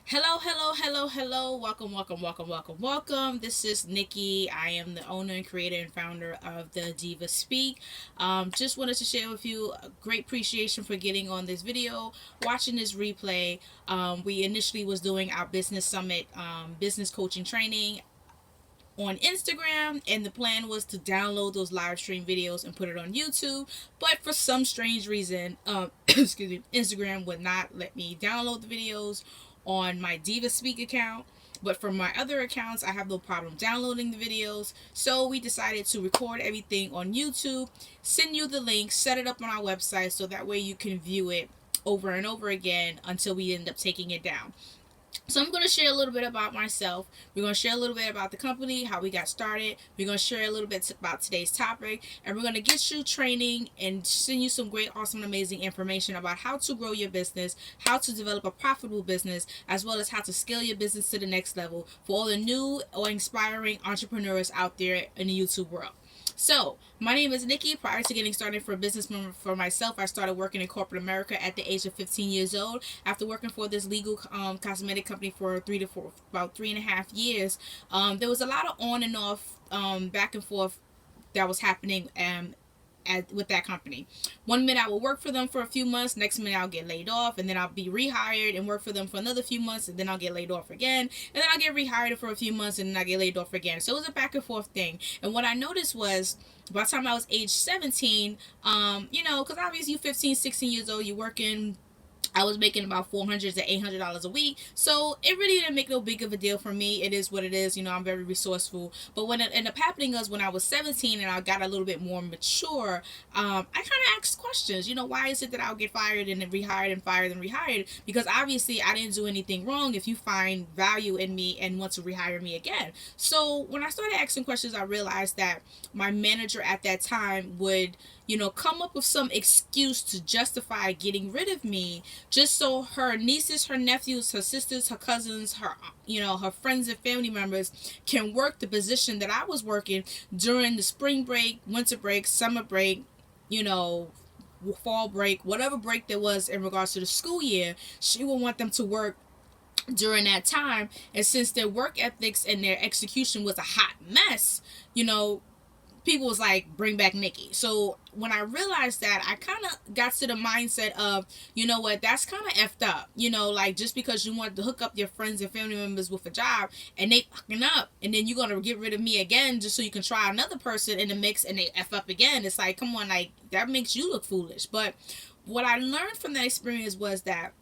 Hello. Welcome. This is Nikki. I am the owner and creator and founder of the Diva Speak. Just wanted to share with you a great appreciation for getting on this video, watching this replay. We initially was doing our business summit, business coaching training on Instagram, and the plan was to download those live stream videos and put it on YouTube. But for some strange reason, excuse me, Instagram would not let me download the videos on my Diva Speak account. But for my other accounts, I have no problem downloading the videos. So we decided to record everything on YouTube, send you the link, set it up on our website so that way you can view it over and over again until we end up taking it down. So I'm going to share a little bit about myself. We're going to share a little bit about the company, how we got started. We're going to share a little bit about today's topic, and we're going to get you training and send you some great, awesome, amazing information about how to grow your business, how to develop a profitable business, as well as how to scale your business to the next level for all the new or inspiring entrepreneurs out there in the YouTube world. So, my name is Nikki. Prior to getting started for business for myself, I started working in corporate America at the age of 15 years old. After working for this legal cosmetic company for about 3.5 years, there was a lot of on and off, back and forth that was happening with that company. One minute I will work for them for a few months, next minute I'll get laid off, and then I'll be rehired and work for them for another few months, and then I'll get laid off again, and then I'll get rehired for a few months, and then I get laid off again. So it was a back and forth thing. And what I noticed was, by the time I was age 17, because obviously you 15, 16 years old, you're working. I was making about $400 to $800 a week, so it really didn't make no big of a deal for me. It is what it is. I'm very resourceful. But what ended up happening was, when I was 17 and I got a little bit more mature, I kind of asked questions. Why is it that I'll get fired and then rehired and fired and rehired? Because obviously I didn't do anything wrong if you find value in me and want to rehire me again. So when I started asking questions, I realized that my manager at that time would come up with some excuse to justify getting rid of me, just so her nieces, her nephews, her sisters, her cousins, her friends and family members can work the position that I was working during the spring break, winter break, summer break, fall break, whatever break there was in regards to the school year. She would want them to work during that time. And since their work ethics and their execution was a hot mess, people was like, bring back Nikki. So when I realized that, I kind of got to the mindset of, that's kind of effed up. Like, just because you want to hook up your friends and family members with a job and they fucking up, and then you're going to get rid of me again just so you can try another person in the mix and they F up again. It's like, come on, like, that makes you look foolish. But what I learned from that experience was that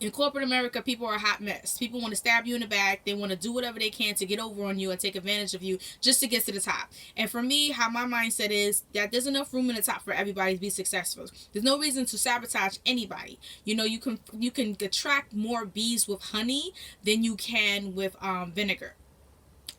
in corporate America, people are a hot mess. People want to stab you in the back. They want to do whatever they can to get over on you and take advantage of you just to get to the top. And for me, how my mindset is that there's enough room in the top for everybody to be successful. There's no reason to sabotage anybody. You can attract more bees with honey than you can with vinegar.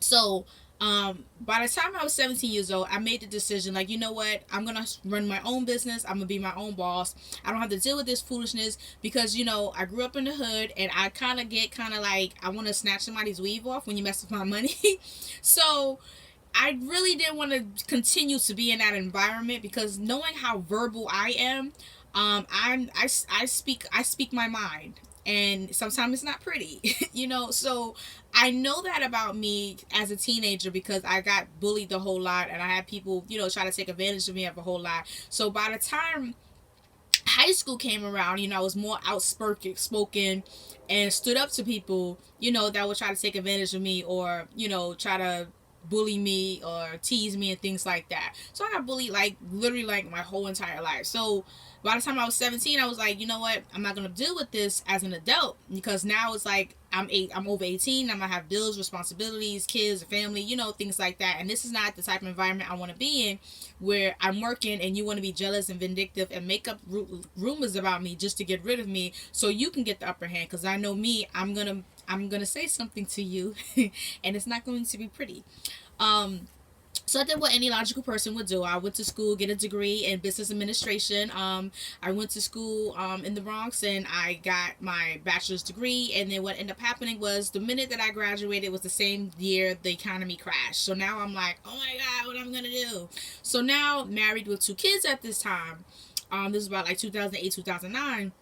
So by the time I was 17 years old, I made the decision, like, you know what, I'm gonna run my own business. I'm gonna be my own boss. I don't have to deal with this foolishness, because I grew up in the hood, and I kind of get like, I want to snatch somebody's weave off when you mess with my money. So I really didn't want to continue to be in that environment, because knowing how verbal I am, I speak my mind, and sometimes it's not pretty. So I know that about me as a teenager, because I got bullied the whole lot, and I had people try to take advantage of me of a whole lot. So by the time high school came around, I was more outspoken and stood up to people that would try to take advantage of me, or try to bully me or tease me and things like that. So I got bullied like literally like my whole entire life. So by the time I was 17, I was like, you know what, I'm not gonna deal with this as an adult, because now it's like I'm over 18. I'm gonna have bills, responsibilities, kids, family, things like that. And this is not the type of environment I want to be in, where I'm working and you want to be jealous and vindictive and make up rumors about me just to get rid of me so you can get the upper hand. Because I know me, I'm gonna say something to you, and it's not going to be pretty. So I did what any logical person would do. I went to school, get a degree in business administration. I went to school in the Bronx, and I got my bachelor's degree. And then what ended up happening was, the minute that I graduated was the same year the economy crashed. So now I'm like, oh my God, what am I going to do? So now, married with 2 kids at this time, this is about like 2008, 2009.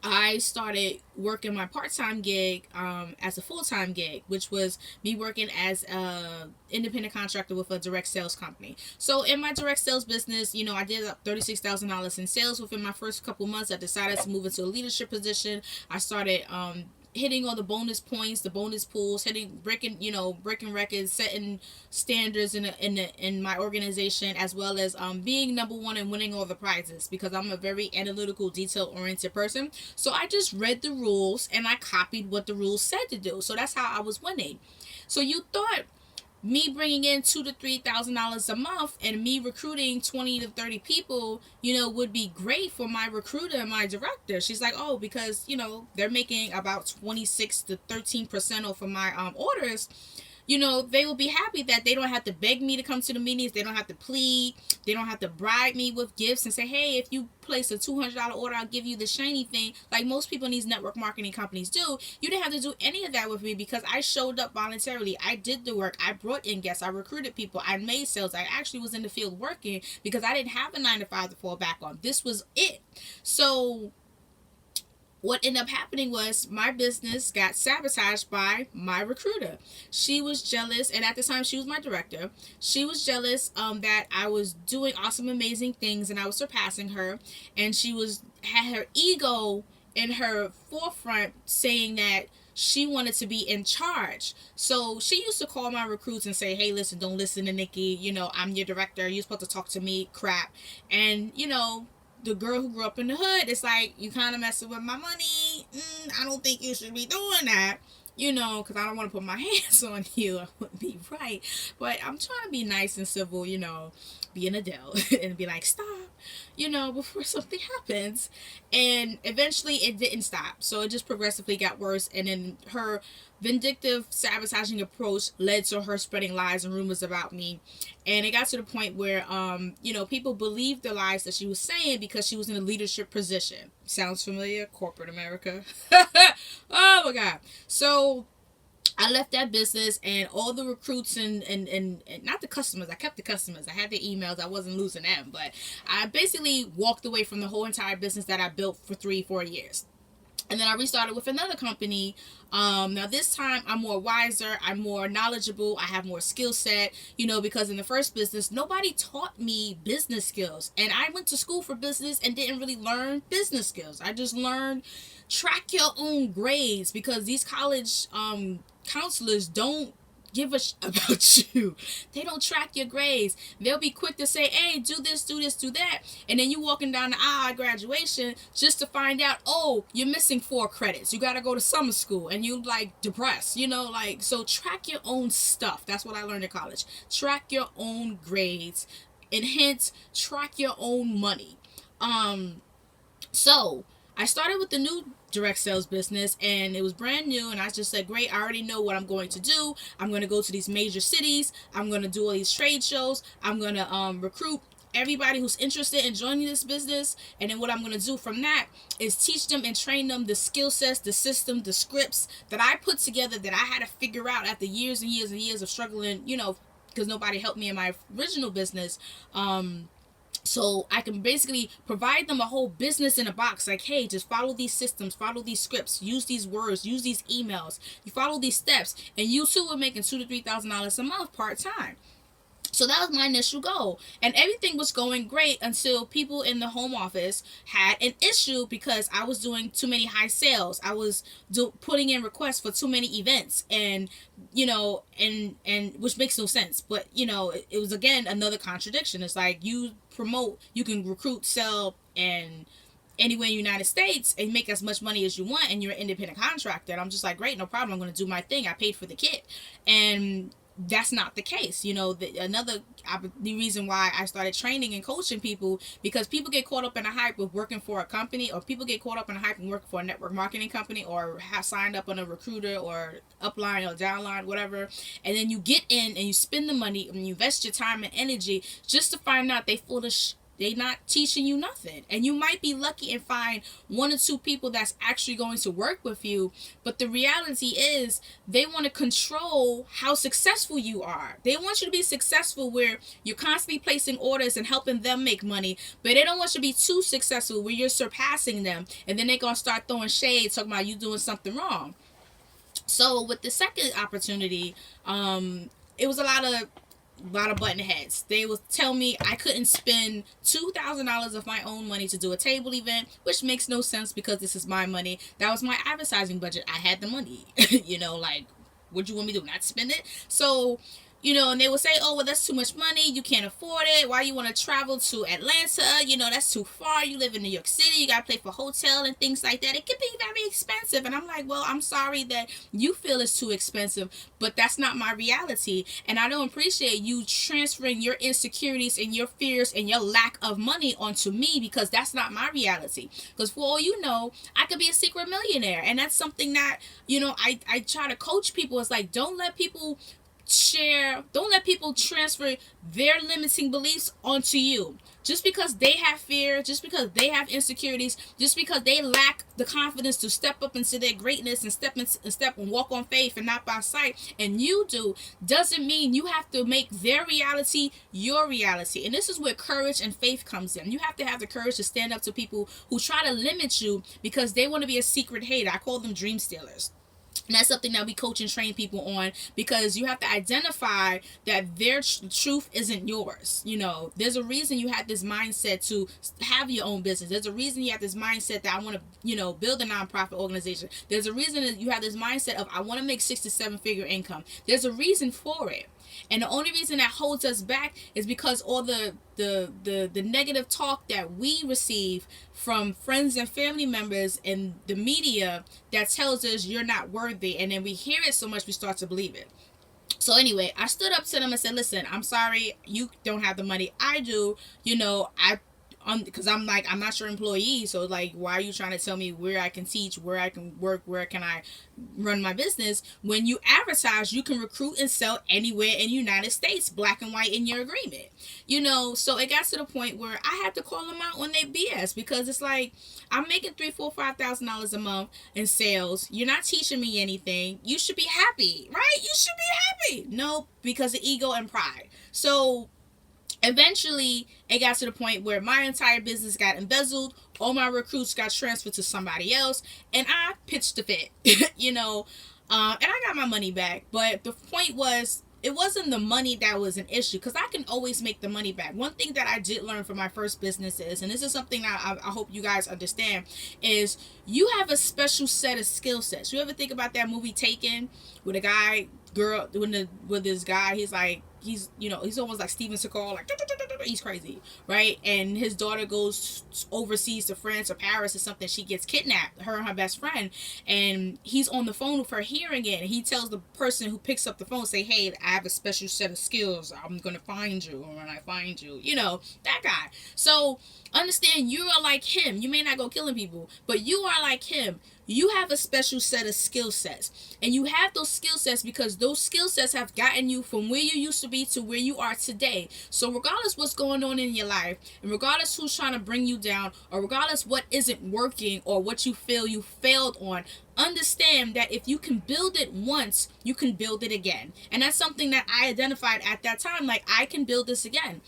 I started working my part-time gig as a full-time gig, which was me working as a independent contractor with a direct sales company. So in my direct sales business, I did up $36,000 in sales within my first couple months. I decided to move into a leadership position. I started hitting all the bonus points, the bonus pools, breaking records, setting standards in my organization, as well as being number one and winning all the prizes, because I'm a very analytical, detail oriented person. So I just read the rules and I copied what the rules said to do. So that's how I was winning. So you thought me bringing in $2,000 to $3,000 a month and me recruiting 20 to 30 people, would be great for my recruiter and my director. She's like, oh, because they're making about 26 to 13% off of my orders. They will be happy that they don't have to beg me to come to the meetings. They don't have to plead. They don't have to bribe me with gifts and say, hey, if you place a $200 order, I'll give you the shiny thing, like most people in these network marketing companies do. You didn't have to do any of that with me, because I showed up voluntarily. I did the work. I brought in guests. I recruited people. I made sales. I actually was in the field working because I didn't have a 9 to 5 to fall back on. This was it. So what ended up happening was my business got sabotaged by my recruiter. She was jealous, and at the time she was my director. She was jealous that I was doing awesome, amazing things and I was surpassing her, and she had her ego in her forefront, saying that she wanted to be in charge. So she used to call my recruits and say, hey, listen, don't listen to Nikki. I'm your director. You're supposed to talk to me, crap. And, the girl who grew up in the hood, it's like, you kind of messing with my money. I don't think you should be doing that. Because I don't want to put my hands on you. I wouldn't be right. But I'm trying to be nice and civil, be an Adele and be like, stop, before something happens. And eventually it didn't stop. So it just progressively got worse. And then her vindictive, sabotaging approach led to her spreading lies and rumors about me. And it got to the point where, people believed the lies that she was saying because she was in a leadership position. Sounds familiar? Corporate America. Oh my God. So I left that business, and all the recruits and not the customers. I kept the customers. I had the emails. I wasn't losing them. But I basically walked away from the whole entire business that I built for 3-4 years. And then I restarted with another company. Now this time I'm more wiser, I'm more knowledgeable, I have more skill set, because in the first business, nobody taught me business skills. And I went to school for business and didn't really learn business skills. I just learned track your own grades, because these college counselors don't give a about you. They don't track your grades. They'll be quick to say, hey, do this, do this, do that. And then you walking down the aisle at graduation just to find out, oh, you're missing 4 credits. You got to go to summer school, and you depressed, so track your own stuff. That's what I learned in college. Track your own grades, and hence track your own money. So I started with the new direct sales business, and it was brand new, and I just said, great, I already know what I'm going to do. I'm going to go to these major cities. I'm going to do all these trade shows. I'm going to recruit everybody who's interested in joining this business. And then what I'm going to do from that is teach them and train them the skill sets, the system, the scripts that I put together, that I had to figure out after years and years and years of struggling, because nobody helped me in my original business. So I can basically provide them a whole business in a box. Like, hey, just follow these systems, follow these scripts, use these words, use these emails. You follow these steps, and you too are making $2,000 to $3,000 a month part-time. So that was my initial goal, and everything was going great until people in the home office had an issue because I was doing too many high sales. I was putting in requests for too many events, and and which makes no sense. But it was again another contradiction. It's like, you can recruit, sell, and anywhere in the United States and make as much money as you want, and you're an independent contractor. And I'm just like, great, no problem. I'm going to do my thing. I paid for the kit, and that's not the case. The reason why I started training and coaching people, because people get caught up in a hype with working for a company, or people get caught up in a hype and working for a network marketing company, or have signed up on a recruiter or upline or downline, whatever. And then you get in and you spend the money and you invest your time and energy just to find out they full of They not teaching you nothing. And you might be lucky and find 1 or 2 people that's actually going to work with you. But the reality is they want to control how successful you are. They want you to be successful where you're constantly placing orders and helping them make money. But they don't want you to be too successful where you're surpassing them. And then they're going to start throwing shade, talking about you doing something wrong. So with the second opportunity, it was a lot of button heads. They would tell me I couldn't spend $2,000 of my own money to do a table event, which makes no sense because this is my money. That was my advertising budget. I had the money. Like, what do you want me to do? Not spend it? So, and they would say, oh, well, that's too much money. You can't afford it. Why you want to travel to Atlanta? That's too far. You live in New York City. You got to pay for hotel and things like that. It could be very expensive. And I'm like, well, I'm sorry that you feel it's too expensive, but that's not my reality. And I don't appreciate you transferring your insecurities and your fears and your lack of money onto me, because that's not my reality. Because for all you know, I could be a secret millionaire. And that's something that, I try to coach people. It's like, don't let people transfer their limiting beliefs onto you. Just because they have fear, just because they have insecurities, just because they lack the confidence to step up into their greatness and step and walk on faith and not by sight, and you do, doesn't mean you have to make their reality your reality. And this is where courage and faith comes in. You have to have the courage to stand up to people who try to limit you because they want to be a secret hater. I call them dream stealers. And that's something that we coach and train people on, because you have to identify that their truth isn't yours. There's a reason you have this mindset to have your own business. There's a reason you have this mindset that I want to, build a nonprofit organization. There's a reason that you have this mindset of I want to make 6 to 7 figure income. There's a reason for it. And the only reason that holds us back is because all the negative talk that we receive from friends and family members and the media that tells us you're not worthy. And then we hear it so much we start to believe it. So anyway, I stood up to them and said, listen, I'm sorry, you don't have the money. I do. Because I'm not your employee, so like, why are you trying to tell me where I can teach, where I can work, where can I run my business? When you advertise, you can recruit and sell anywhere in the United States, black and white in your agreement. So it got to the point where I had to call them out on their BS, because it's like, I'm making $3,000, $4,000, $5,000 a month in sales. You're not teaching me anything. You should be happy, right? You should be happy. No, because of ego and pride. So eventually, it got to the point where my entire business got embezzled. All my recruits got transferred to somebody else, and I pitched the fit, and I got my money back. But the point was, it wasn't the money that was an issue, because I can always make the money back. One thing that I did learn from my first business is, and this is something that I hope you guys understand, is you have a special set of skill sets. You ever think about that movie Taken, with a girl, with this guy, he's almost like Steven Seagal, like he's crazy, right? And his daughter goes overseas to France or Paris or something. She gets kidnapped, her and her best friend, and he's on the phone with her hearing it, and he tells the person who picks up the phone, say, hey, I have a special set of skills, I'm gonna find you, and when I find you, that guy. So understand, you are like him. You may not go killing people, but you are like him. You have a special set of skill sets, and you have those skill sets because those skill sets have gotten you from where you used to be to where you are today. So regardless what's going on in your life, and regardless who's trying to bring you down, or regardless what isn't working or what you feel you failed on, understand that if you can build it once, you can build it again. And that's something that I identified at that time, like, I can build this again.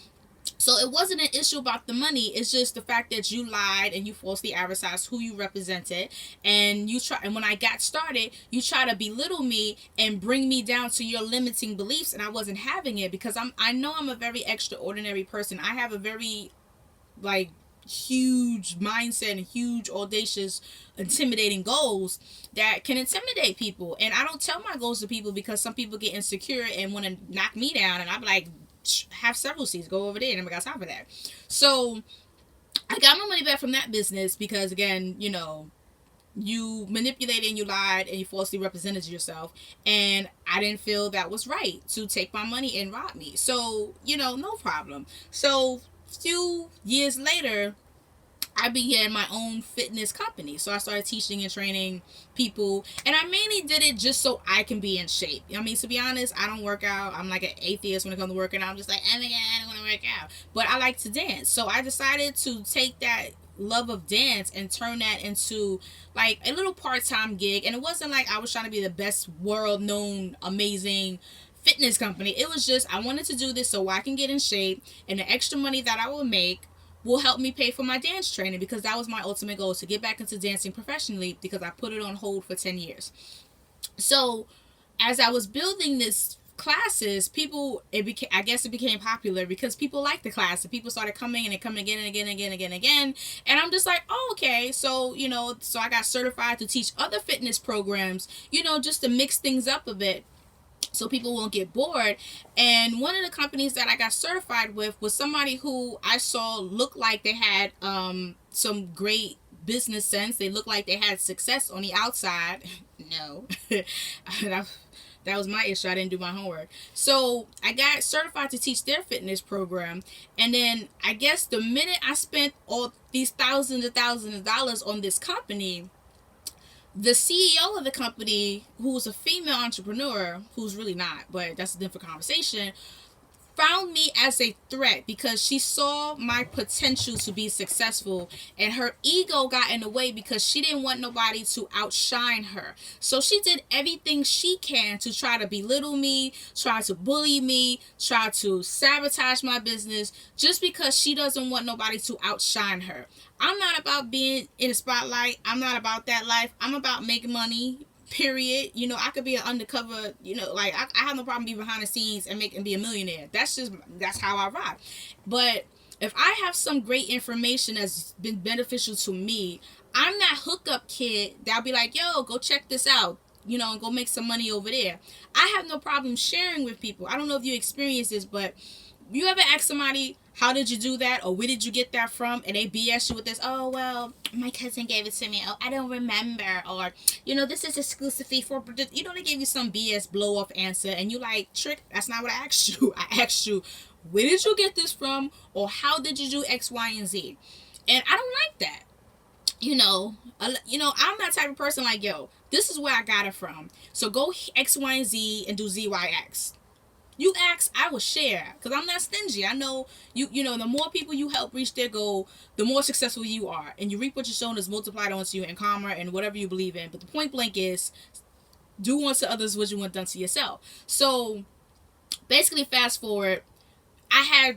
So it wasn't an issue about the money. It's just the fact that you lied and you falsely advertised who you represented, and and when I got started, you try to belittle me and bring me down to your limiting beliefs, and I wasn't having it, because I know I'm a very extraordinary person. I have a very huge mindset and huge, audacious, intimidating goals that can intimidate people. And I don't tell my goals to people, because some people get insecure and want to knock me down, and I'm like, have several seats, go over there, and I got time for that. So I got my money back from that business, because again, you manipulated and you lied and you falsely represented yourself, and I didn't feel that was right to take my money and rob me. So no problem. So few years later, I began my own fitness company. So I started teaching and training people, and I mainly did it just so I can be in shape. To be honest, I don't work out. I'm like an atheist when it comes to working out. I'm just like, oh my God, I don't want to gonna work out. But I like to dance, so I decided to take that love of dance and turn that into like a little part-time gig. And it wasn't like I was trying to be the best world known amazing fitness company. It was just I wanted to do this so I can get in shape, and the extra money that I will make will help me pay for my dance training, because that was my ultimate goal, to get back into dancing professionally, because I put it on hold for 10 years. So as I was building this classes, people, it became, I guess it became popular because people liked the class, and people started coming and coming again and again and again and again and again. And I'm just like, oh, okay. So, so I got certified to teach other fitness programs, just to mix things up a bit so people won't get bored. And one of the companies that I got certified with was somebody who I saw looked like they had some great business sense. They looked like they had success on the outside. No. That was my issue. I didn't do my homework. So I got certified to teach their fitness program. And then I guess the minute I spent all these thousands of dollars on this company, the CEO of the company, who was a female entrepreneur, who's really not, but that's a different conversation, found me as a threat because she saw my potential to be successful, and her ego got in the way because she didn't want nobody to outshine her. So she did everything she can to try to belittle me, try to bully me, try to sabotage my business, just because she doesn't want nobody to outshine her. I'm not about being in the spotlight. I'm not about that life. I'm about making money, period. I could be an undercover, like I have no problem being behind the scenes and be a millionaire. That's how I rock. But if I have some great information that's been beneficial to me, I'm that hookup kid that'll be like, yo, go check this out, and go make some money over there. I have no problem sharing with people. I don't know if you experience this, but you ever ask somebody, how did you do that? Or where did you get that from? And they BS you with this, oh, well, my cousin gave it to me. Oh, I don't remember. Or, this is exclusively for, they gave you some BS blow off answer. And you like, Trick, that's not what I asked you. I asked you, where did you get this from? Or how did you do X, Y, and Z? And I don't like that. I'm that type of person like, yo, this is where I got it from. So go X, Y, and Z and do Z, Y, X. You ask, I will share, because I'm not stingy. I know the more people you help reach their goal, the more successful you are, and you reap what you're sown is multiplied onto you in karma and whatever you believe in. But the point blank is, do unto others what you want done to yourself. So basically, fast forward, I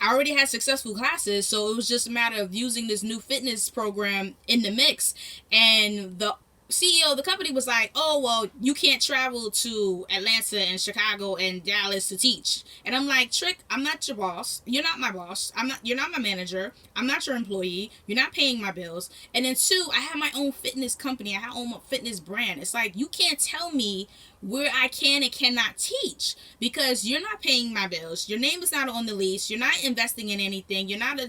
already had successful classes, so it was just a matter of using this new fitness program in the mix. And the CEO of the company was like, oh, well, you can't travel to Atlanta and Chicago and Dallas to teach. And I'm like, Trick, I'm not your boss. You're not my boss. You're not my manager. I'm not your employee. You're not paying my bills. And then two, I have my own fitness company. I have my own fitness brand. It's like, you can't tell me where I can and cannot teach, because you're not paying my bills. Your name is not on the lease. You're not investing in anything. I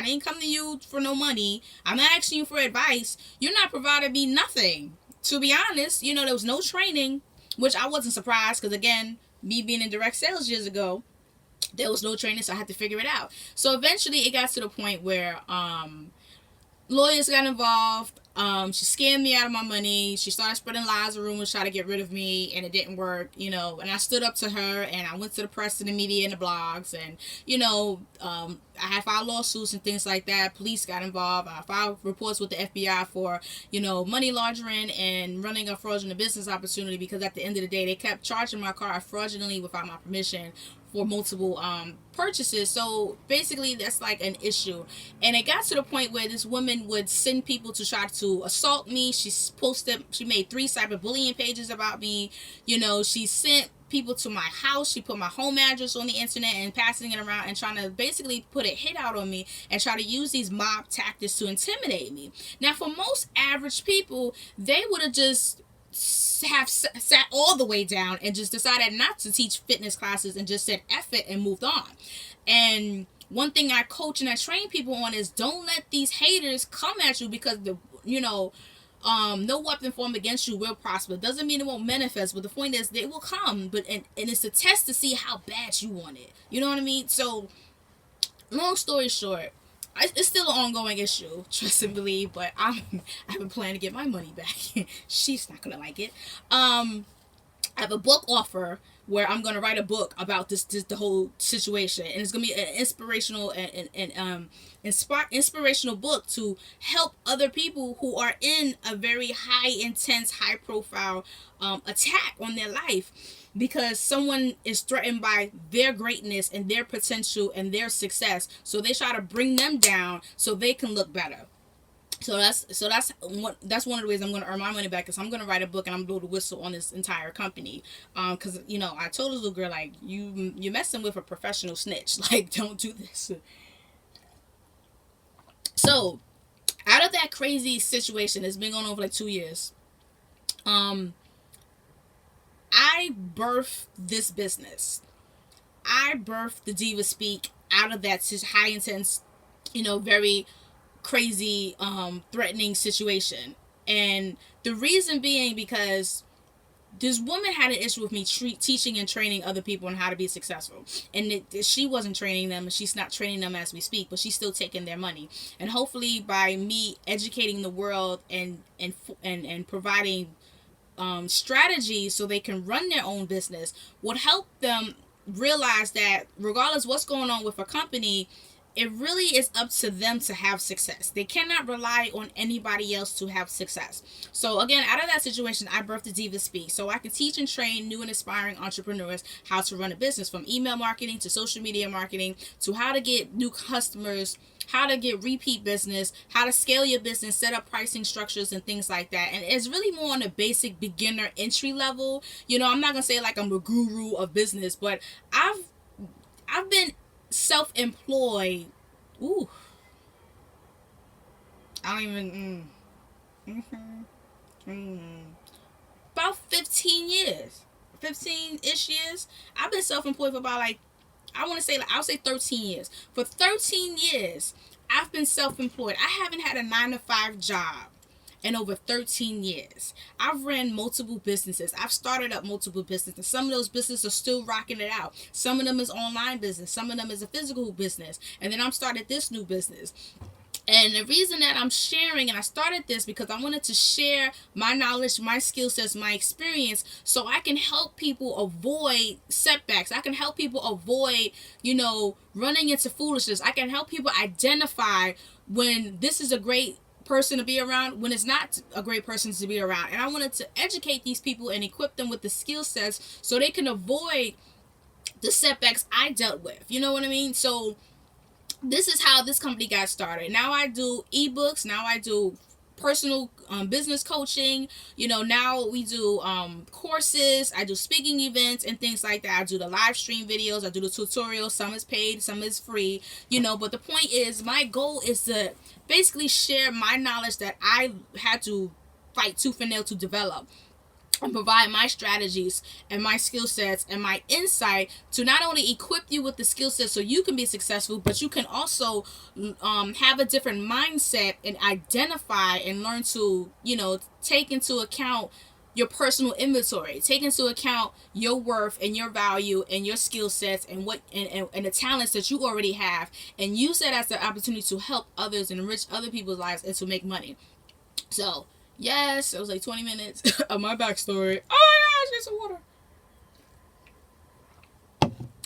didn't come to you for no money. I'm not asking you for advice. You're not providing me nothing. To be honest, there was no training, which I wasn't surprised, because again, me being in direct sales years ago, there was no training, so I had to figure it out. So eventually it got to the point where lawyers got involved. She scammed me out of my money. She started spreading lies and rumors, trying to get rid of me, and it didn't work, and I stood up to her, and I went to the press and the media and the blogs, and, I had filed lawsuits and things like that. Police got involved. I filed reports with the FBI for, money laundering and running a fraudulent business opportunity, because at the end of the day, they kept charging my car fraudulently without my permission for multiple purchases. So basically that's like an issue. And it got to the point where this woman would send people to try to assault me. She made 3 cyberbullying pages about me. She sent people to my house. She put my home address on the internet and passing it around and trying to basically put a hit out on me and try to use these mob tactics to intimidate me. Now, for most average people, they would have just have sat all the way down and just decided not to teach fitness classes and just said F it and moved on. And one thing I coach and I train people on is, don't let these haters come at you, because no weapon formed against you will prosper. It doesn't mean it won't manifest, but the point is they will come, and it's a test to see how bad you want it. You know what I mean? So long story short, it's still an ongoing issue, trust and believe, but I have a plan to get my money back. She's not gonna like it. I I have a book offer where I'm gonna write a book about this the whole situation, and it's gonna be an inspirational inspirational book to help other people who are in a very high intense, high profile attack on their life, because someone is threatened by their greatness and their potential and their success, so they try to bring them down so they can look better. That's one of the ways I'm going to earn my money back, is I'm going to write a book and I'm going to blow the whistle on this entire company. Because I told this little girl, like, you're messing with a professional snitch. Like, don't do this. So out of that crazy situation that's been going on for like 2 years, I birthed this business. I birthed the Diva Speak out of that high intense, very crazy, threatening situation. And the reason being because this woman had an issue with me teaching and training other people on how to be successful, and she wasn't training them, and she's not training them as we speak, but she's still taking their money. And hopefully by me educating the world and providing strategies so they can run their own business would help them realize that regardless what's going on with a company, it really is up to them to have success. They cannot rely on anybody else to have success. So again, out of that situation, I birthed the Diva Speak, so I can teach and train new and aspiring entrepreneurs how to run a business, from email marketing to social media marketing to how to get new customers, how to get repeat business, how to scale your business, set up pricing structures and things like that. And it's really more on a basic beginner entry level. I'm not gonna say like I'm a guru of business, but I've been self-employed. Ooh. I don't even. About 15 years. 15-ish years. I've been self-employed for about I'll say 13 years. For 13 years, I've been self-employed. I haven't had a 9-to-5 job in over 13 years. I've ran multiple businesses. I've started up multiple businesses. Some of those businesses are still rocking it out. Some of them is online business. Some of them is a physical business. And then I'm started this new business. And the reason that I'm sharing, and I started this because I wanted to share my knowledge, my skill sets, my experience, so I can help people avoid setbacks. I can help people avoid, running into foolishness. I can help people identify when this is a great person to be around, when it's not a great person to be around. And I wanted to educate these people and equip them with the skill sets so they can avoid the setbacks I dealt with. You know what I mean? So this is how this company got started. Now I do ebooks. Now I do personal business coaching. Now we do courses. I do speaking events and things like that. I do the live stream videos. I do the tutorials. Some is paid, some is free. But the point is, my goal is to basically share my knowledge that I had to fight tooth and nail to develop, and provide my strategies and my skill sets and my insight to not only equip you with the skill sets so you can be successful, but you can also have a different mindset and identify and learn to, take into account your personal inventory, take into account your worth and your value and your skill sets and what and the talents that you already have, and use that as the opportunity to help others and enrich other people's lives and to make money. So yes, it was like 20 minutes of my backstory. Oh my gosh, get some water.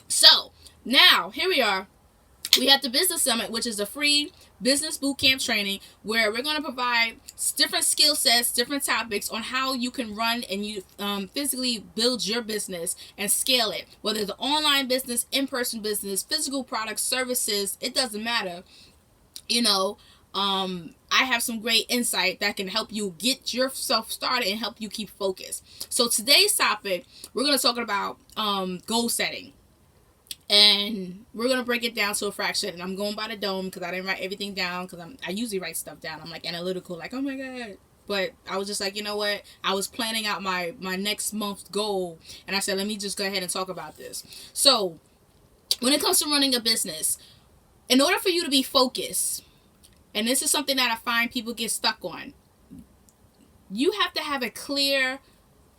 So now here we are. We have the Business Summit, which is a free business bootcamp training where we're going to provide different skill sets, different topics on how you can run and you physically build your business and scale it. Whether it's an online business, in-person business, physical products, services, it doesn't matter. I have some great insight that can help you get yourself started and help you keep focused. So today's topic, we're going to talk about goal setting. And we're going to break it down to a fraction. And I'm going by the dome because I didn't write everything down, because I usually write stuff down. I'm like analytical, like, oh my God. But I was just like, you know what? I was planning out my next month's goal. And I said, let me just go ahead and talk about this. So when it comes to running a business, in order for you to be focused, and this is something that I find people get stuck on, you have to have a clear,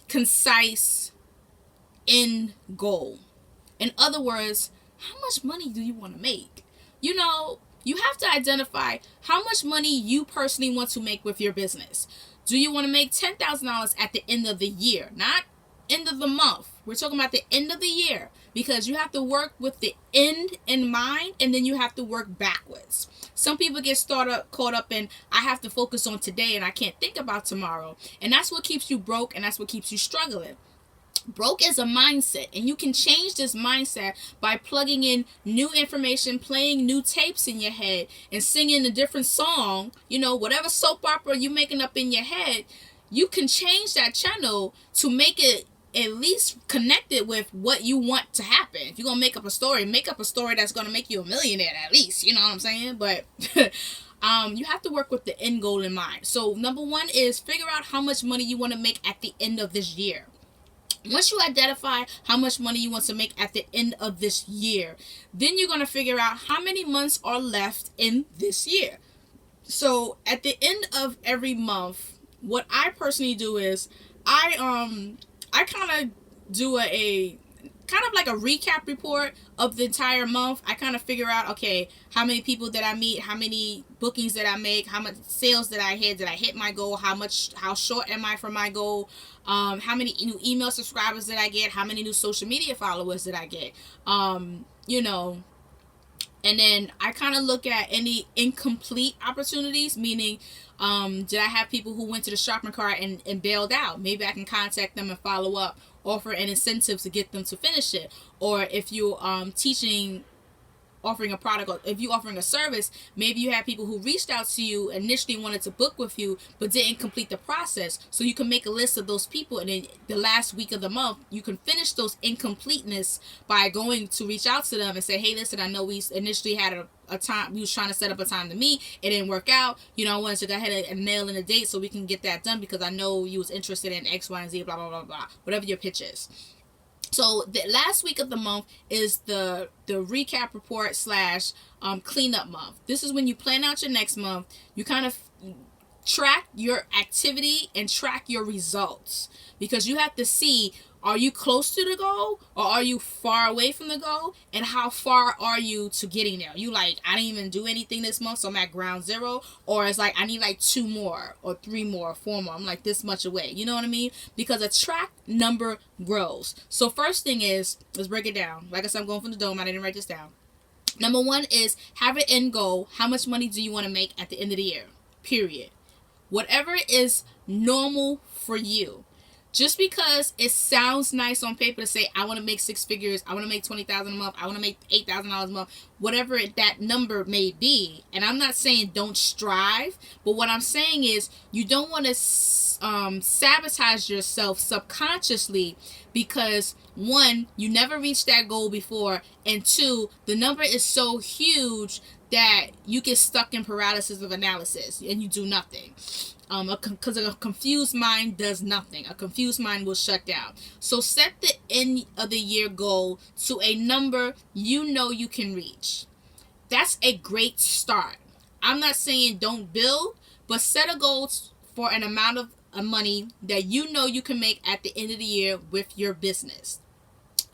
concise end goal. In other words, how much money do you want to make? You have to identify how much money you personally want to make with your business. Do you want to make $10,000 at the end of the year? Not end of the month. We're talking about the end of the year, because you have to work with the end in mind, and then you have to work backwards. Some people get caught up in, I have to focus on today and I can't think about tomorrow. And that's what keeps you broke, and that's what keeps you struggling. Broke is a mindset, and you can change this mindset by plugging in new information, playing new tapes in your head, and singing a different song. Whatever soap opera you're making up in your head, you can change that channel to make it at least connected with what you want to happen. If you're gonna make up a story that's gonna make you a millionaire at least. You know what I'm saying? But you have to work with the end goal in mind. So number one is figure out how much money you want to make at the end of this year. Once you identify how much money you want to make at the end of this year, then you're going to figure out how many months are left in this year. So at the end of every month, what I personally do is I kind of do a kind of like a recap report of the entire month. I kind of figure out, okay, how many people did I meet, how many bookings did I make, how much sales did I hit my goal, how short am I from my goal, how many new email subscribers did I get, how many new social media followers did I get, and then I kind of look at any incomplete opportunities, meaning did I have people who went to the shopping cart and bailed out? Maybe I can contact them and follow up, offer an incentive to get them to finish it. Or if you're offering a product, or if you're offering a service, maybe you have people who reached out to you initially, wanted to book with you, but didn't complete the process. So you can make a list of those people, and then the last week of the month, you can finish those incompleteness by going to reach out to them and say, hey, listen, I know we initially had a time, we was trying to set up a time to meet, it didn't work out, I wanted to go ahead and nail in a date so we can get that done, because I know you was interested in X, Y, and Z, blah, blah, blah, blah, whatever your pitch is. So the last week of the month is the recap report / cleanup month. This is when you plan out your next month. You kind of track your activity and track your results, because you have to see, are you close to the goal or are you far away from the goal, and how far are you to getting there? You like, I didn't even do anything this month, so I'm at ground zero, or it's like I need like 2 more or 3 more or 4 more. I'm like this much away. You know what I mean? Because a track number grows. So first thing is, let's break it down. Like I said, I'm going from the dome. I didn't write this down. Number one is have an end goal. How much money do you want to make at the end of the year? Period. Whatever is normal for you. Just because it sounds nice on paper to say, I want to make 6 figures, I want to make $20,000 a month, I want to make $8,000 a month, whatever that number may be. And I'm not saying don't strive, but what I'm saying is you don't want to sabotage yourself subconsciously, because 1, you never reached that goal before, and 2, the number is so huge that you get stuck in paralysis of analysis and you do nothing. Because a confused mind does nothing. A confused mind will shut down. So set the end of the year goal to a number you can reach. That's a great start. I'm not saying don't build, but set a goal for an amount of money that you can make at the end of the year with your business.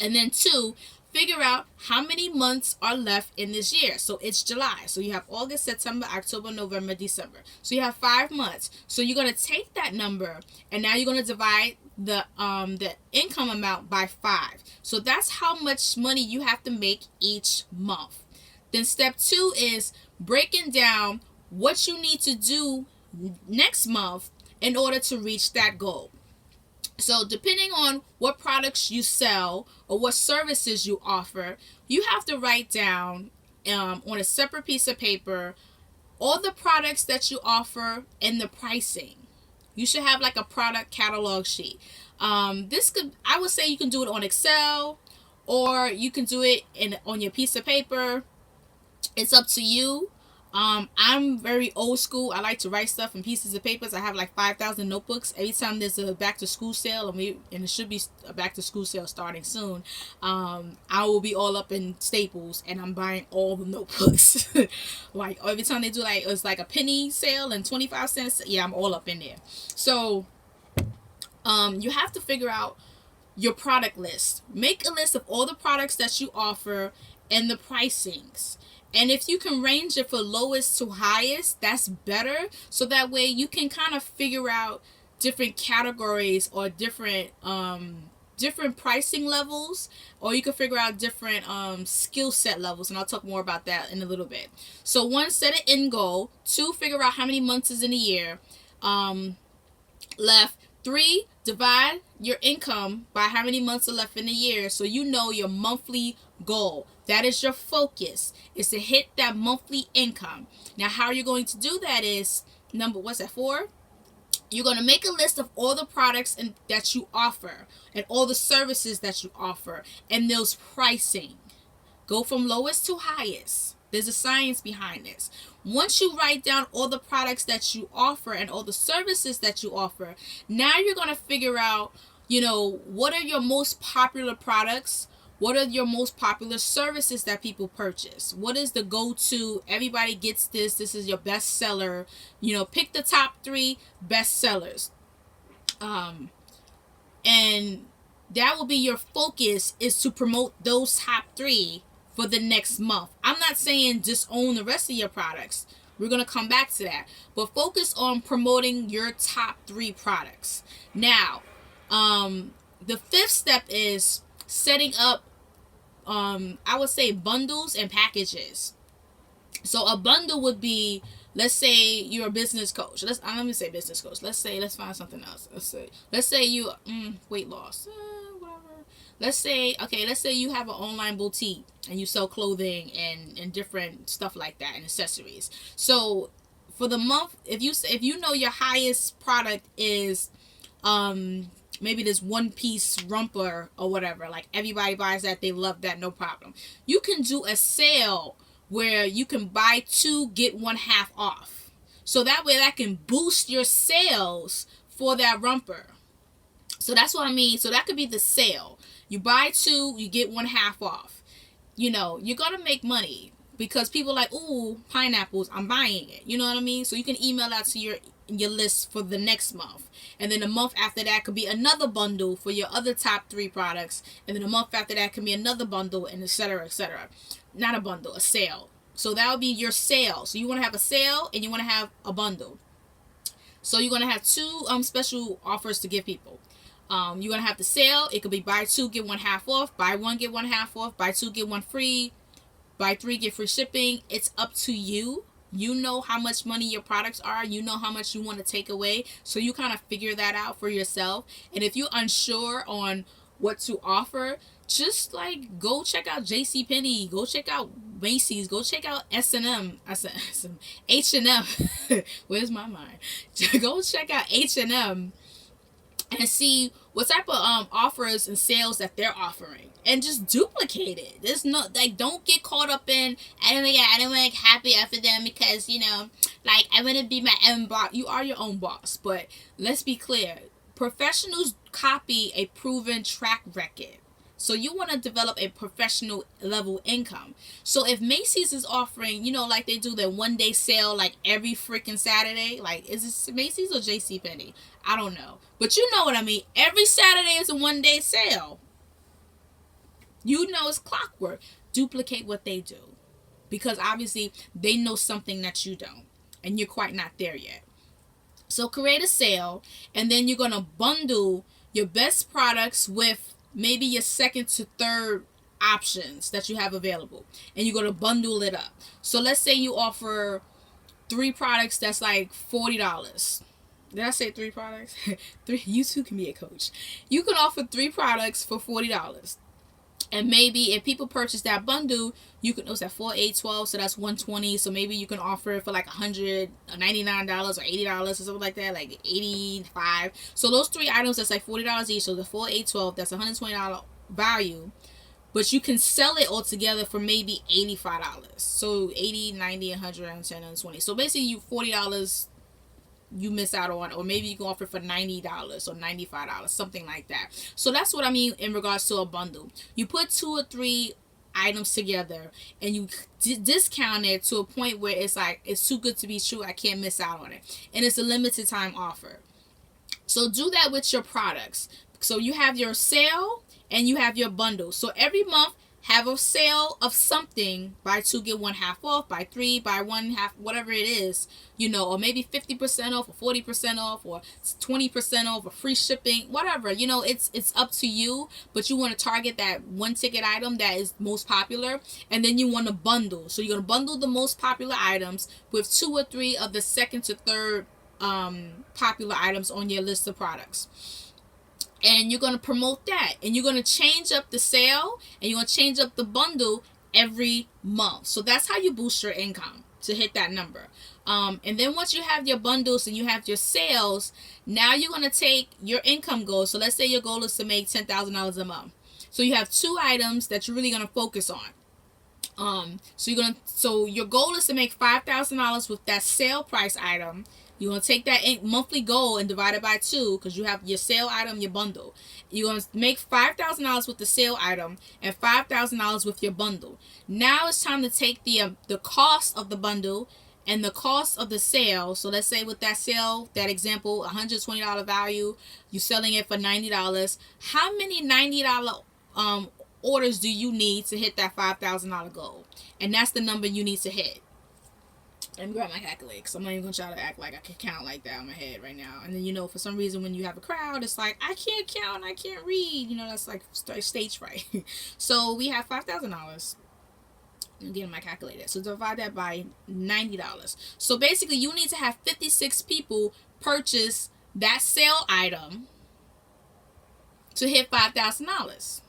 And then 2, figure out how many months are left in this year. So it's July. So you have August, September, October, November, December. So you have 5 months. So you're going to take that number, and now you're going to divide the income amount by 5. So that's how much money you have to make each month. Then step 2 is breaking down what you need to do next month in order to reach that goal. So depending on what products you sell or what services you offer, you have to write down on a separate piece of paper all the products that you offer and the pricing. You should have like a product catalog sheet. I would say you can do it on Excel, or you can do it on your piece of paper. It's up to you. I'm very old school. I like to write stuff in pieces of papers. I have like 5,000 notebooks. Every time there's a back to school sale, and it should be a back to school sale starting soon, I will be all up in Staples and I'm buying all the notebooks. Like every time they do it's like a penny sale and 25 cents. Yeah, I'm all up in there. So you have to figure out your product list. Make a list of all the products that you offer and the pricings. And if you can range it from lowest to highest, that's better. So that way you can kind of figure out different categories or different different pricing levels, or you can figure out different skill set levels, and I'll talk more about that in a little bit. So 1, set an end goal. 2, figure out how many months is in a year left. 3, divide your income by how many months are left in a year, so you know your monthly goal. That is your focus, is to hit that monthly income. Now how you're going to do that is, what's that, 4? You're going to make a list of all the products that you offer and all the services that you offer and those pricing. Go from lowest to highest. There's a science behind this. Once you write down all the products that you offer and all the services that you offer, now you're going to figure out, what are your most popular products? What are your most popular services that people purchase? What is the go-to? Everybody gets this. This is your best seller. Pick the top 3 best sellers. And that will be your focus, is to promote those top 3 for the next month. I'm not saying just own the rest of your products. We're going to come back to that. But focus on promoting your top 3 products. Now, the 5th step is setting up I would say bundles and packages. So a bundle would be, let's say you're a business coach. Let me say business coach. Let's find something else. Let's say you weight loss. Whatever. Let's say you have an online boutique and you sell clothing and different stuff like that and accessories. So for the month, if you know your highest product is maybe this one piece romper or whatever, like everybody buys that, they love that, no problem. You can do a sale where you can buy 2, get 1 half off. So that way that can boost your sales for that romper. So that's what I mean. So that could be the sale. You buy 2, you get 1 half off. You're going to make money because people are like, ooh, pineapples, I'm buying it. You know what I mean? So you can email that to your list for the next month, and then the month after that could be another bundle for your other top 3 products, and then the month after that can be another bundle, and etc. Not a bundle, a sale. So that would be your sale. So you want to have a sale and you want to have a bundle. So you're going to have 2 special offers to give people. You're going to have the sale. It could be buy 2 get 1 half off, buy 1 get 1 half off, buy 2 get 1 free, buy 3 get free shipping. It's up to you. You know how much money your products are. You know how much you want to take away. So you kind of figure that out for yourself. And if you're unsure on what to offer, just like go check out JCPenney. Go check out Macy's. Go check out S&M. H&M. Where's my mind? Go check out H&M and see what type of offers and sales that they're offering, and just duplicate it. There's no, don't get caught up in, I don't like happy after them because I want to be my own boss. You are your own boss, but let's be clear. Professionals copy a proven track record. So you want to develop a professional level income. So if Macy's is offering, like they do their 1-day sale like every freaking Saturday, like is it Macy's or JCPenney? I don't know. But you know what I mean. Every Saturday is a 1-day sale. It's clockwork. Duplicate what they do. Because obviously they know something that you don't. And you're quite not there yet. So create a sale, and then you're going to bundle your best products with maybe your 2nd to 3rd options that you have available, and you're going to bundle it up. So let's say you offer 3 products that's like $40. Did I say 3 products? 3. You too can be a coach. You can offer 3 products for $40. And maybe if people purchase that bundle, you can, what's that, 4, 8, 12, so that's $120. So maybe you can offer it for like $199 or $80 or something like that, like $85. So those 3 items, that's like $40 each. So the 4, 8, 12, that's $120 value. But you can sell it all together for maybe $85. So 80, 90, 100, 110, and 20. So basically you $40 you miss out on, or maybe you can offer for $90 or $95, something like that. So that's what I mean in regards to a bundle. You put 2 or 3 items together and you discount it to a point where it's like, it's too good to be true, I can't miss out on it, and it's a limited time offer. So do that with your products. So you have your sale and you have your bundle. So every month have a sale of something, buy two get one half off, buy three buy one half, whatever it is, or maybe 50% off or 40% off or 20% off or free shipping, whatever, it's up to you. But you want to target that one ticket item that is most popular, and then you want to bundle. So you're going to bundle the most popular items with two or three of the second to third popular items on your list of products, and you're going to promote that, and you're going to change up the sale, and you're going to change up the bundle every month. So that's how you boost your income to hit that number. And then once you have your bundles and you have your sales, now you're going to take your income goal. So let's say your goal is to make $10,000 a month. So you have two items that you're really going to focus on. So your goal is to make $5,000 with that sale price item. You're going to take that monthly goal and divide it by 2, because you have your sale item, your bundle. You're going to make $5,000 with the sale item and $5,000 with your bundle. Now it's time to take the cost of the bundle and the cost of the sale. So let's say with that sale, that example, $120 value, you're selling it for $90. How many $90 orders do you need to hit that $5,000 goal? And that's the number you need to hit. Let me grab my calculator, because I'm not even going to try to act like I can count like that in my head right now. And then, for some reason, when you have a crowd, it's like, I can't count, I can't read. That's like stage fright. So we have $5,000. I'm getting my calculator. So divide that by $90. So basically, you need to have 56 people purchase that sale item to hit $5,000.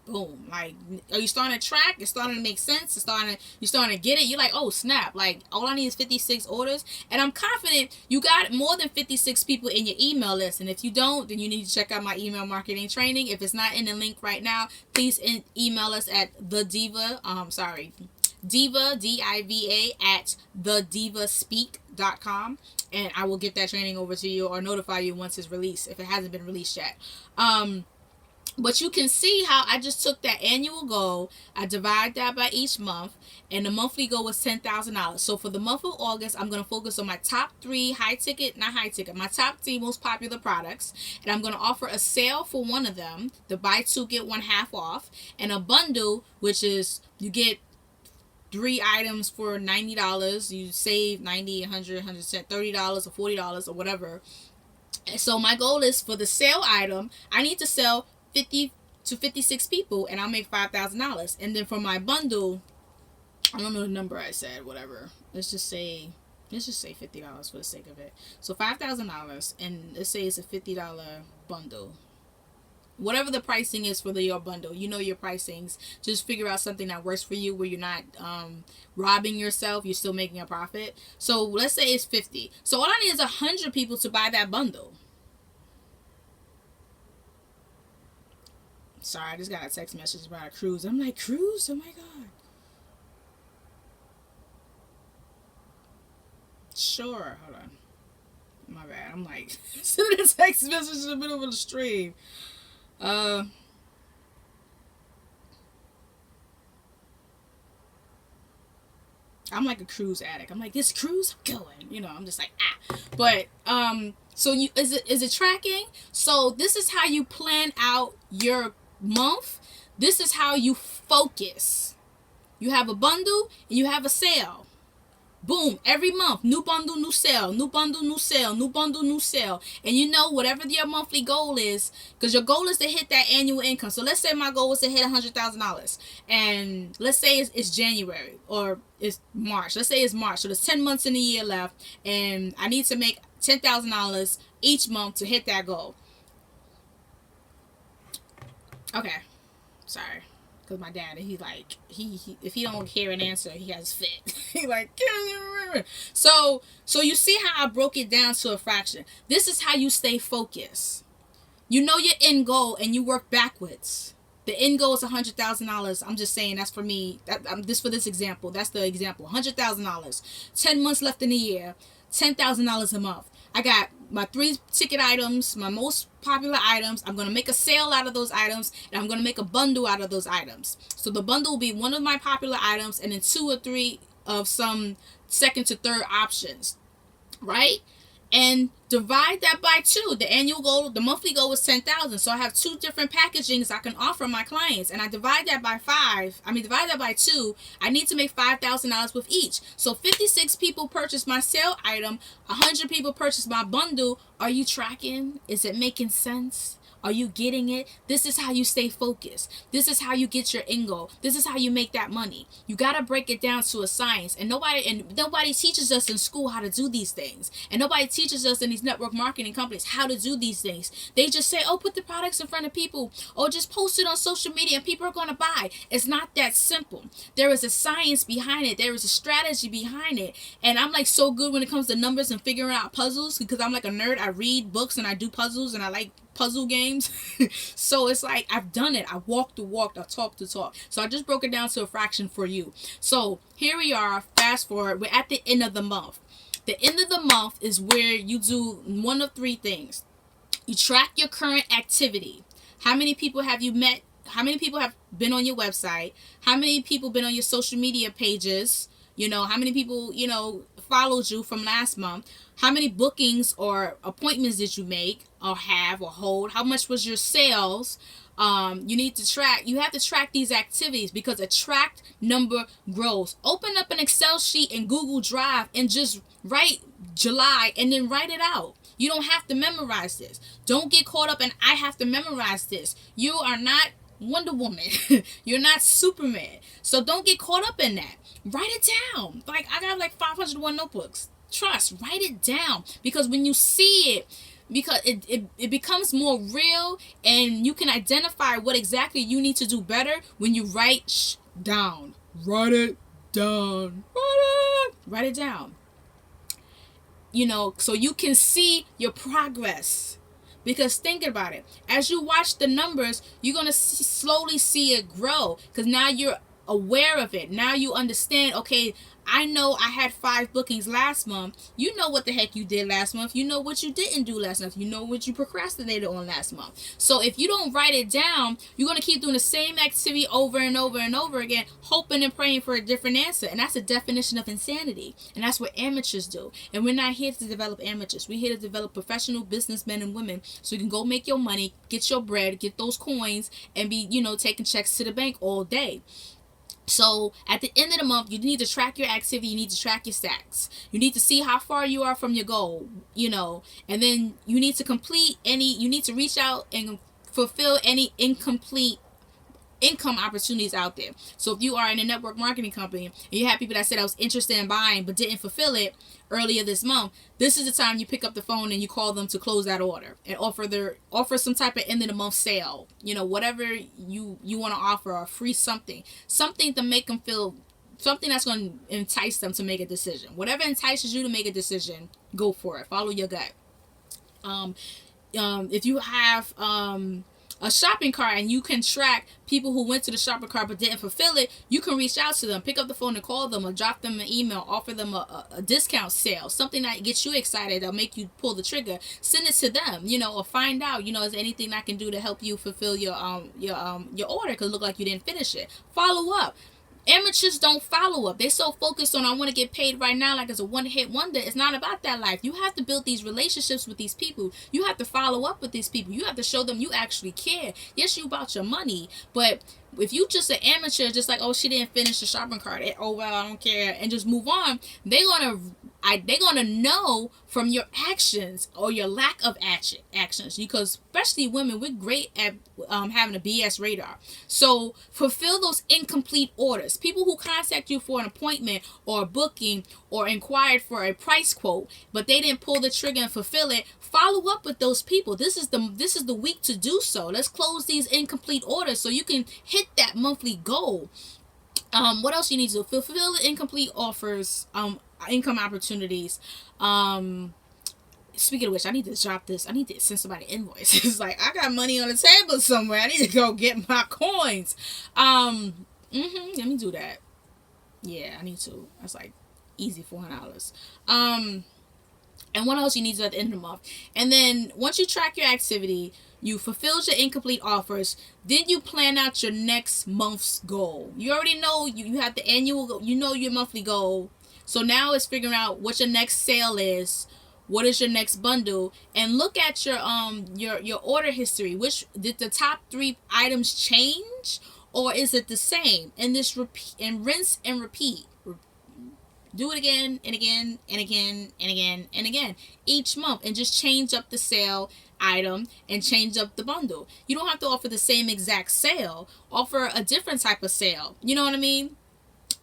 Boom. Like, are you starting to track? It's starting to make sense. You're starting to get it. You're like, oh snap, like all I need is 56 orders. And I'm confident you got more than 56 people in your email list. And if you don't, then you need to check out my email marketing training. If it's not in the link right now, please email us at Diva, DIVA at thedivaspeak.com, and I will get that training over to you or notify you once it's released, if it hasn't been released yet. But you can see how I just took that annual goal, I divide that by each month, and the monthly goal was $10,000. So for the month of August, I'm going to focus on my top 3 my top 3 most popular products, and I'm going to offer a sale for one of them, the buy 2 get 1 half off, and a bundle, which is you get 3 items for $90, you save $90, $100, $110, $30 or $40 or whatever. And so my goal is, for the sale item, I need to sell 50 to 56 people, and I'll make $5,000. And then for my bundle, I don't know the number I said, whatever. Let's just say $50 for the sake of it. So $5,000, and let's say it's a $50 bundle. Whatever the pricing is for your bundle, your pricings. Just figure out something that works for you, where you're not robbing yourself. You're still making a profit. So let's say it's 50. So all I need is 100 people to buy that bundle. Sorry, I just got a text message about a cruise. I'm like, cruise? Oh my god. Sure. Hold on. My bad. I'm like, sending a text message in the middle of the stream. I'm like a cruise addict. I'm like, this cruise, I'm going. I'm just like, But so is it tracking? So this is how you plan out your month. This is how you focus. You have a bundle and you have a sale. Boom, every month, new bundle, new sale, new bundle, new sale, new bundle, new sale. And whatever your monthly goal is, because your goal is to hit that annual income. So let's say my goal is to hit $100,000. And let's say it's January or it's March. Let's say it's March. So there's 10 months in the year left. And I need to make $10,000 each month to hit that goal. Okay. Sorry. Because my dad, he's like, he if he don't hear an answer, he has fit. He like, so you see how I broke it down to a fraction. This is how you stay focused. You know your end goal and you work backwards. The end goal is $100,000. I'm just saying, that's for me. For this example. That's the example. $100,000. 10 months left in the year. $10,000 a month. I got my 3 ticket items, my most popular items. I'm going to make a sale out of those items, and I'm going to make a bundle out of those items. So the bundle will be one of my popular items, and then 2 or 3 of some second to third options, right? And divide that by 2. The annual goal, the monthly goal was 10,000. So I have 2 different packagings I can offer my clients, and I divide that by 5. Divide that by 2. I need to make $5,000 with each. So 56 people purchase my sale item. 100 people purchase my bundle. Are you tracking? Is it making sense? Are you getting it? This is how you stay focused. This is how you get your end goal. This is how you make that money. You got to break it down to a science. And nobody teaches us in school how to do these things. And nobody teaches us in these network marketing companies how to do these things. They just say, oh, put the products in front of people, or just post it on social media and people are going to buy. It's not that simple. There is a science behind it. There is a strategy behind it. And I'm like so good when it comes to numbers and figuring out puzzles, because I'm like a nerd. I read books and I do puzzles, and I like puzzle games. So it's like I've done it. I walk the walk. I talk the talk. So I just broke it down to a fraction for you. So here we are. Fast forward. We're at the end of the month. The end of the month is where you do one of 3 things. You track your current activity. How many people have you met? How many people have been on your website? How many people been on your social media pages? How many people, followed you from last month? How many bookings or appointments did you make or have or hold? How much was your sales? You need to track. You have to track these activities, because a tracked number grows. Open up an Excel sheet in Google Drive and just write July and then write it out. You don't have to memorize this. Don't get caught up in I have to memorize this. You are not Wonder Woman. You're not Superman. So don't get caught up in that. Write it down. Like, I got like 501 notebooks. Trust, write it down, because when you see it, because it becomes more real, and you can identify what exactly you need to do better when you write down. Write it down. Write it down. So you can see your progress. Because think about it. As you watch the numbers, you're going to slowly see it grow, because now you're aware of it. Now you understand, okay, I know I had 5 bookings last month. You know what the heck you did last month. You know what you didn't do last month. You know what you procrastinated on last month. So if you don't write it down, you're going to keep doing the same activity over and over and over again, hoping and praying for a different answer. And that's a definition of insanity. And that's what amateurs do. And we're not here to develop amateurs. We're here to develop professional businessmen and women, so you can go make your money, get your bread, get those coins, and be, taking checks to the bank all day. So at the end of the month, you need to track your activity. You need to track your stacks. You need to see how far you are from your goal, and then you need to reach out and fulfill any incomplete income opportunities out there. So if you are in a network marketing company and you have people that said I was interested in buying but didn't fulfill it earlier this month, this is the time you pick up the phone and you call them to close that order and offer some type of end of the month sale, whatever you want to offer, or free something to make them feel, something that's going to entice them to make a decision. Whatever entices you to make a decision, go for it. Follow your gut. If you have a shopping cart and you can track people who went to the shopping cart but didn't fulfill it, you can reach out to them, pick up the phone and call them, or drop them an email, offer them a discount sale, something that gets you excited, that'll make you pull the trigger. Send it to them, or find out, is there anything I can do to help you fulfill your order, because it look like you didn't finish it. Follow up. Amateurs don't follow up. They're so focused on I want to get paid right now, like it's a one-hit wonder. It's not about that life. You have to build these relationships with these people. You have to follow up with these people. You have to show them you actually care. Yes, you about your money, but if you just an amateur, just like, oh, she didn't finish the shopping cart, oh well, I don't care, and just move on, they're gonna know from your actions or your lack of actions, because especially women, we're great at having a BS radar. So fulfill those incomplete orders. People who contact you for an appointment or a booking or inquired for a price quote, but they didn't pull the trigger and fulfill it, follow up with those people. This is the week to do so. Let's close these incomplete orders so you can hit that monthly goal. What else you need to do? Fulfill the incomplete offers, income opportunities. Speaking of which, I need to drop this. I need to send somebody an invoice. It's like, I got money on the table somewhere. I need to go get my coins. Let me do that. Yeah, I need to. That's like easy $400. And what else you need to do at the end of the month? And then once you track your activity, you fulfilled your incomplete offers, then you plan out your next month's goal. You already know you have the annual goal, you know your monthly goal. So now it's figuring out what your next sale is, what is your next bundle, and look at your order history. Which did the top 3 items change, or is it the same? And this repeat and rinse and repeat. Do it again and again and again and again and again each month, and just change up the sale item and change up the bundle. You don't have to offer the same exact sale. Offer a different type of sale. You know what I mean?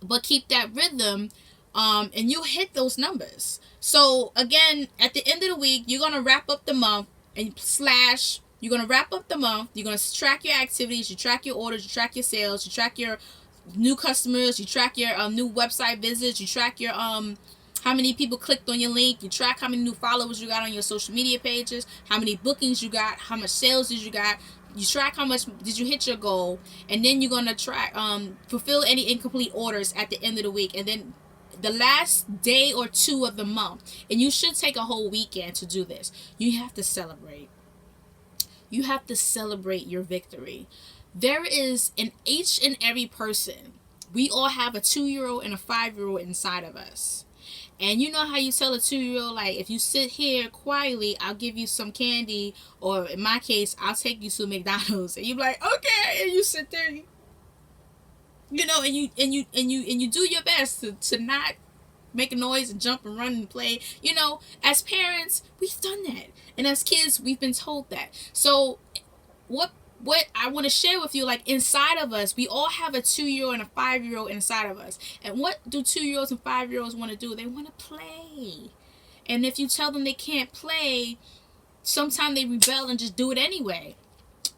But keep that rhythm, and you'll hit those numbers. So again, at the end of the week, you're gonna wrap up the month and slash. You're gonna wrap up the month. You're gonna track your activities. You track your orders. You track your sales. You track your new customers. You track your new website visits. You track your how many people clicked on your link. You track how many new followers you got on your social media pages, how many bookings you got, how much sales did you got. You track how much did you hit your goal, and then you're gonna track fulfill any incomplete orders at the end of the week, and then the last day or 2 of the month. And you should take a whole weekend to do this. You have to celebrate. You have to celebrate your victory. There is, in each and every person, we all have a 2-year-old and a 5-year-old inside of us. And you know how you tell a 2-year-old, like, if you sit here quietly, I'll give you some candy, or in my case, I'll take you to McDonald's. And you're like, okay, and you sit there, you know, and you do your best to not make a noise and jump and run and play. You know, as parents, we've done that, and as kids, we've been told that. So what I want to share with you, like, inside of us, we all have a 2-year-old and a 5-year-old inside of us. And what do 2-year-olds and 5-year-olds want to do? They want to play. And if you tell them they can't play, sometimes they rebel and just do it anyway.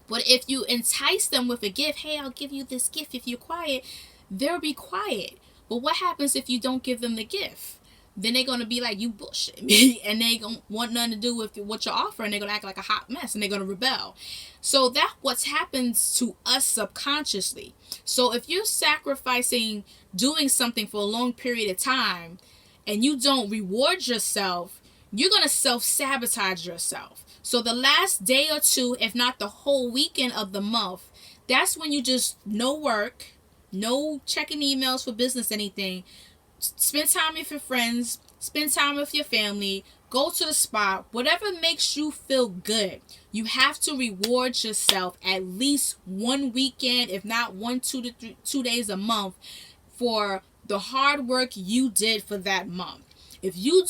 But if you entice them with a gift, hey, I'll give you this gift if you're quiet, they'll be quiet. But what happens if you don't give them the gift? Then they're going to be like, you bullshit me. And they don't want nothing to do with what you're offering. They're going to act like a hot mess, and they're going to rebel. So that's what happens to us subconsciously. So if you're sacrificing doing something for a long period of time, and you don't reward yourself, you're going to self-sabotage yourself. So the last day or 2, if not the whole weekend of the month, that's when you just no work, no checking emails for business, anything. Spend time with your friends, spend time with your family, go to the spa, whatever makes you feel good. You have to reward yourself at least one weekend, if not 2 days a month, for the hard work you did for that month. If you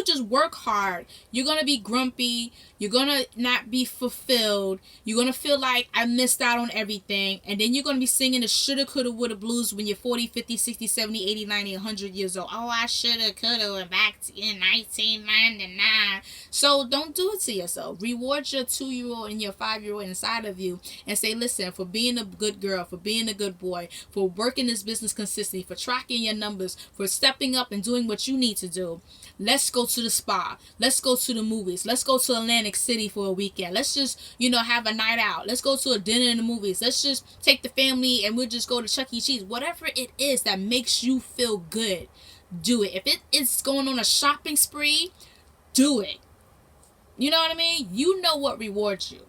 just work hard, you're going to be grumpy. You're going to not be fulfilled. You're going to feel like I missed out on everything. And then you're going to be singing the shoulda, coulda, woulda blues when you're 40, 50, 60, 70, 80, 90, 100 years old. Oh, I shoulda, coulda, went back in 1999. So don't do it to yourself. Reward your 2-year-old and your 5-year-old inside of you and say, listen, for being a good girl, for being a good boy, for working this business consistently, for tracking your numbers, for stepping up and doing what you need to do. Let's go to the spa. Let's go to the movies. Let's go to Atlantic City for a weekend. Let's just, have a night out. Let's go to a dinner in the movies. Let's just take the family and we'll just go to Chuck E. Cheese. Whatever it is that makes you feel good, do it. If it is going on a shopping spree, do it. You know what I mean? You know what rewards you.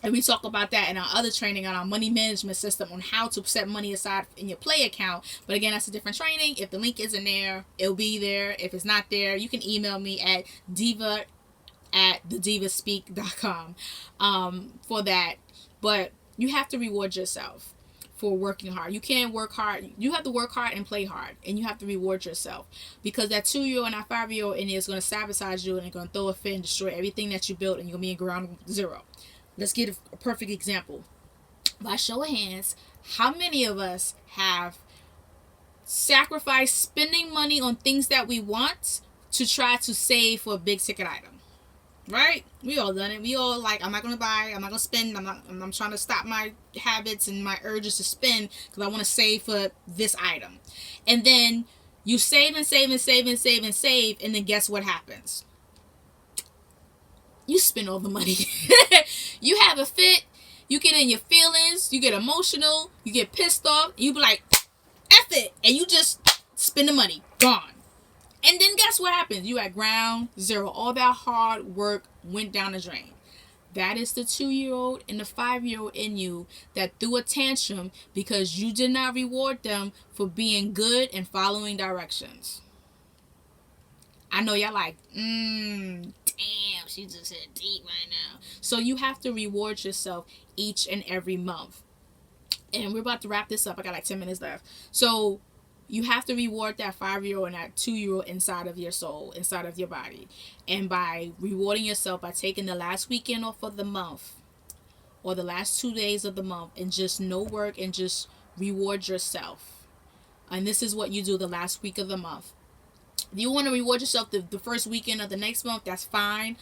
And we talk about that in our other training on our money management system on how to set money aside in your play account. But again, that's a different training. If the link isn't there, it'll be there. If it's not there, you can email me at diva@thedivaspeak.com for that. But you have to reward yourself for working hard. You can't work hard. You have to work hard and play hard. And you have to reward yourself. Because that 2-year-old and that 5-year-old in there is going to sabotage you, and they're going to throw a fit and destroy everything that you built, and you're going to be in ground zero. Let's get a perfect example. By show of hands, how many of us have sacrificed spending money on things that we want to try to save for a big ticket item? Right? We all done it. We all like, I'm not going to buy, I'm not going to spend, I'm trying to stop my habits and my urges to spend because I want to save for this item. And then you save and save and save and save and save, and then guess what happens? You spend all the money. You have a fit. You get in your feelings. You get emotional. You get pissed off. You be like, F it. And you just spend the money. Gone. And then guess what happens? You at ground zero. All that hard work went down the drain. That is the 2-year-old and the 5-year-old in you that threw a tantrum because you did not reward them for being good and following directions. I know y'all like, damn, she just hit deep right now. So you have to reward yourself each and every month. And we're about to wrap this up. I got like 10 minutes left. So you have to reward that 5-year-old and that 2-year-old inside of your soul, inside of your body. And by rewarding yourself, by taking the last weekend off of the month or the last 2 days of the month and just no work and just reward yourself. And this is what you do the last week of the month. If you want to reward yourself the first weekend of the next month, that's fine,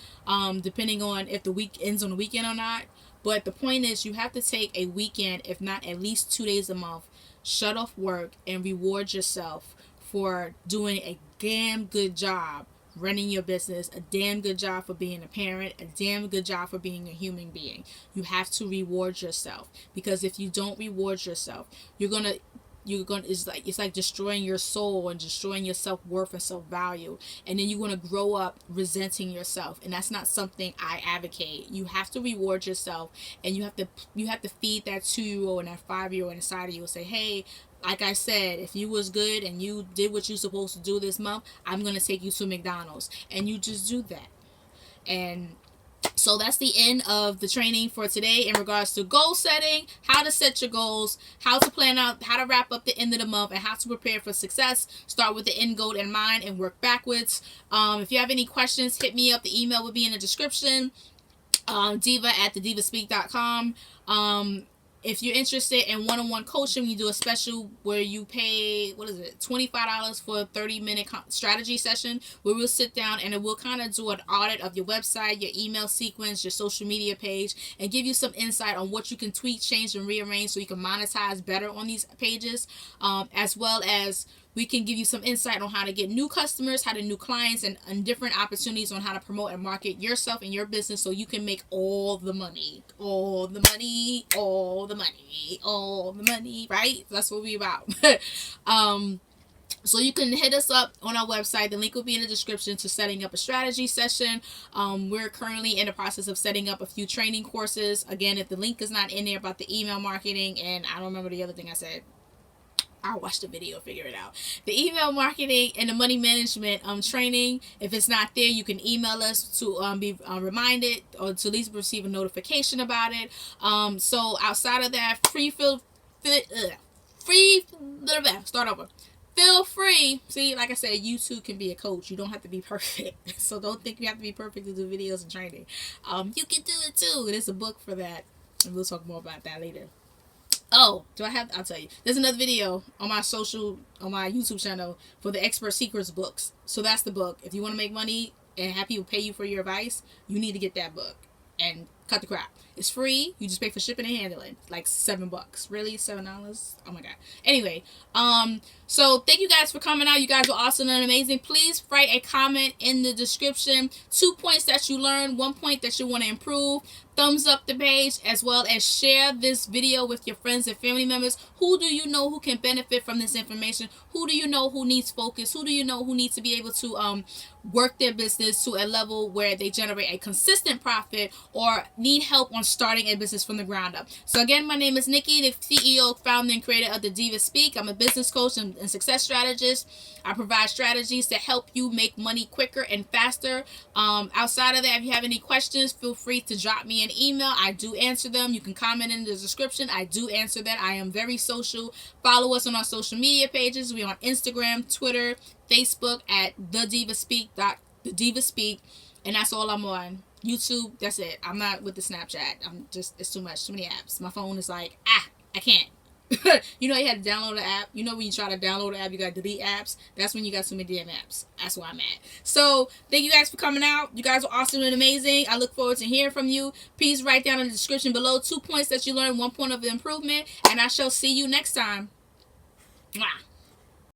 depending on if the week ends on the weekend or not. But the point is, you have to take a weekend, if not at least 2 days a month, shut off work and reward yourself for doing a damn good job running your business, a damn good job for being a parent, a damn good job for being a human being. You have to reward yourself, because if you don't reward yourself, it's like destroying your soul and destroying your self-worth and self-value, and then you're going to grow up resenting yourself, and that's not something I advocate. You have to reward yourself, and you have to feed that 2-year-old and that 5-year-old inside of you and say, hey, like I said, if you was good and you did what you're supposed to do this month, I'm going to take you to McDonald's. And you just do that. And so that's the end of the training for today in regards to goal setting, how to set your goals, how to plan out, how to wrap up the end of the month, and how to prepare for success. Start with the end goal in mind and work backwards. If you have any questions, hit me up. The email will be in the description. diva@thedivaspeak.com. If you're interested in one-on-one coaching, we do a special where you pay, $25 for a 30-minute strategy session where we'll sit down and we'll kind of do an audit of your website, your email sequence, your social media page, and give you some insight on what you can tweak, change, and rearrange so you can monetize better on these pages, as well as we can give you some insight on how to get new customers, how to new clients, and different opportunities on how to promote and market yourself and your business so you can make all the money, right? That's what we're about. So you can hit us up on our website. The link will be in the description to setting up a strategy session. We're currently in the process of setting up a few training courses. Again, if the link is not in there about the email marketing, and I don't remember the other thing I said, I'll watch the video, figure it out. The email marketing and the money management training, if it's not there, you can email us to be reminded, or to at least receive a notification about it. So outside of that, feel free. See, like I said, you too can be a coach. You don't have to be perfect. So don't think you have to be perfect to do videos and training. You can do it too. There's a book for that, and we'll talk more about that later. Oh, I'll tell you. There's another video on my YouTube channel for the Expert Secrets books. So that's the book. If you want to make money and have people pay you for your advice, you need to get that book and cut the crap. It's free. You just pay for shipping and handling. Like $7. Really? $7? Oh my God. Anyway, so thank you guys for coming out. You guys were awesome and amazing. Please write a comment in the description. 2 points that you learned, 1 point that you want to improve. Thumbs up the page, as well as share this video with your friends and family members. Who do you know who can benefit from this information? Who do you know who needs focus? Who do you know who needs to be able to work their business to a level where they generate a consistent profit, or need help on starting a business from the ground up? So again, my name is Nikki, the CEO, founder, and creator of the Diva Speak. I'm a business coach and success strategist. I provide strategies to help you make money quicker and faster. Outside of that, if you have any questions, feel free to drop me an email. I do answer them. You can comment in the description. I do answer that. I am very social. Follow us on our social media pages. We're on Instagram, Twitter, Facebook at The Diva Speak, and that's all I'm on. YouTube, that's it. I'm not with the Snapchat. It's too much, too many apps. My phone is like, I can't. You know, you had to download the app. You know, when you try to download the app, you got to delete apps. That's when you got so many damn apps. That's where I'm at. So thank you guys for coming out. You guys are awesome and amazing. I look forward to hearing from you. Please write down in the description below 2 points that you learned, 1 point of improvement, and I shall see you next time. Mwah.